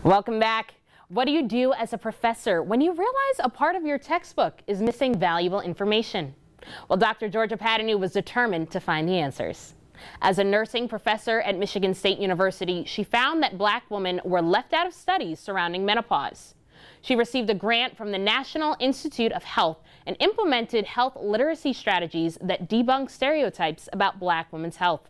Welcome back. What do you do as a professor when you realize a part of your textbook is missing valuable information? Well, Dr. Georgia Patanu was determined to find the answers. As a nursing professor at Michigan State University, she found that Black women were left out of studies surrounding menopause. She received a grant from the National Institute of Health and implemented health literacy strategies that debunk stereotypes about Black women's health.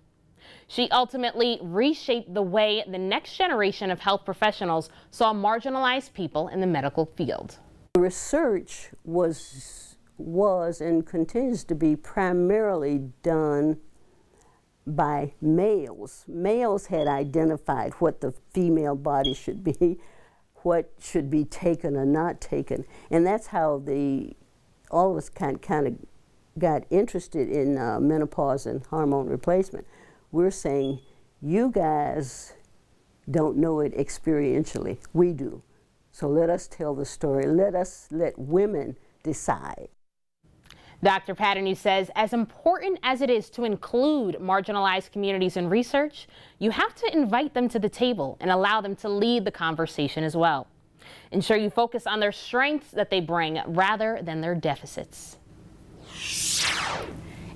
She ultimately reshaped the way the next generation of health professionals saw marginalized people in the medical field. Research was and continues to be primarily done by males. Males had identified what the female body should be, what should be taken or not taken, and that's how all of us kind of got interested in menopause and hormone replacement. We're saying, you guys don't know it experientially. We do. So let us tell the story. Let women decide. Dr. Patanu says, as important as it is to include marginalized communities in research, you have to invite them to the table and allow them to lead the conversation as well. Ensure you focus on their strengths that they bring rather than their deficits.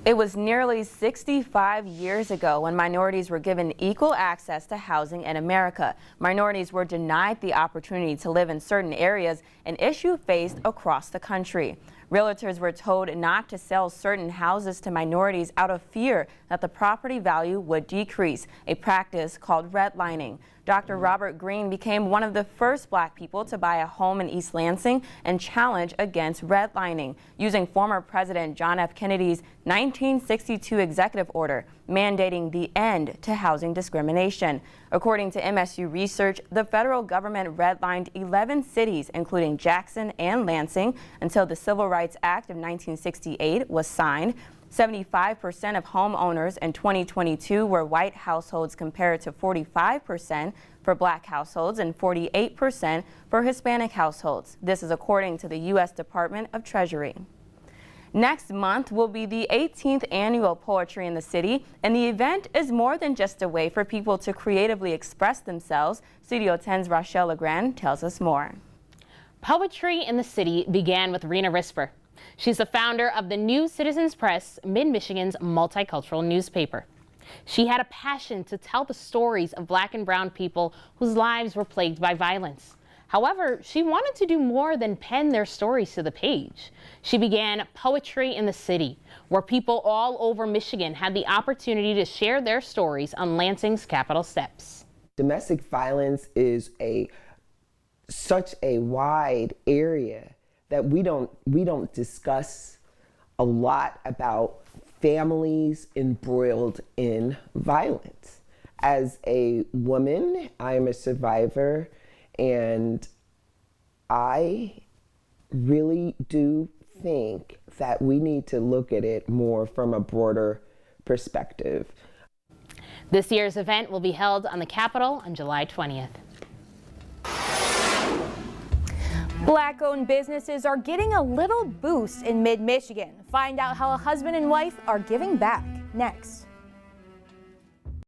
It was nearly 65 years ago when minorities were given equal access to housing in America. Minorities were denied the opportunity to live in certain areas, an issue faced across the country. Realtors were told not to sell certain houses to minorities out of fear that the property value would decrease, a practice called redlining. Dr. Robert Green became one of the first Black people to buy a home in East Lansing and challenge against redlining, using former President John F. Kennedy's 1962 executive order mandating the end to housing discrimination. According to MSU research, the federal government redlined 11 cities, including Jackson and Lansing, until the Civil Rights Act of 1968 was signed. 75% of homeowners in 2022 were white households compared to 45% for Black households and 48% for Hispanic households. This is according to the U.S. Department of Treasury. Next month will be the 18th annual Poetry in the City, and the event is more than just a way for people to creatively express themselves. Studio 10's Rochelle Legrand tells us more. Poetry in the City began with Rena Risper. She's the founder of the New Citizens Press, Mid-Michigan's multicultural newspaper. She had a passion to tell the stories of Black and brown people whose lives were plagued by violence. However, she wanted to do more than pen their stories to the page. She began Poetry in the City, where people all over Michigan had the opportunity to share their stories on Lansing's Capitol steps. Domestic violence is such a wide area that we don't discuss a lot about families embroiled in violence. As a woman, I am a survivor, and I really do think that we need to look at it more from a broader perspective. This year's event will be held on the Capitol on July 20th. Black-owned businesses are getting a little boost in mid-Michigan. Find out how a husband and wife are giving back next.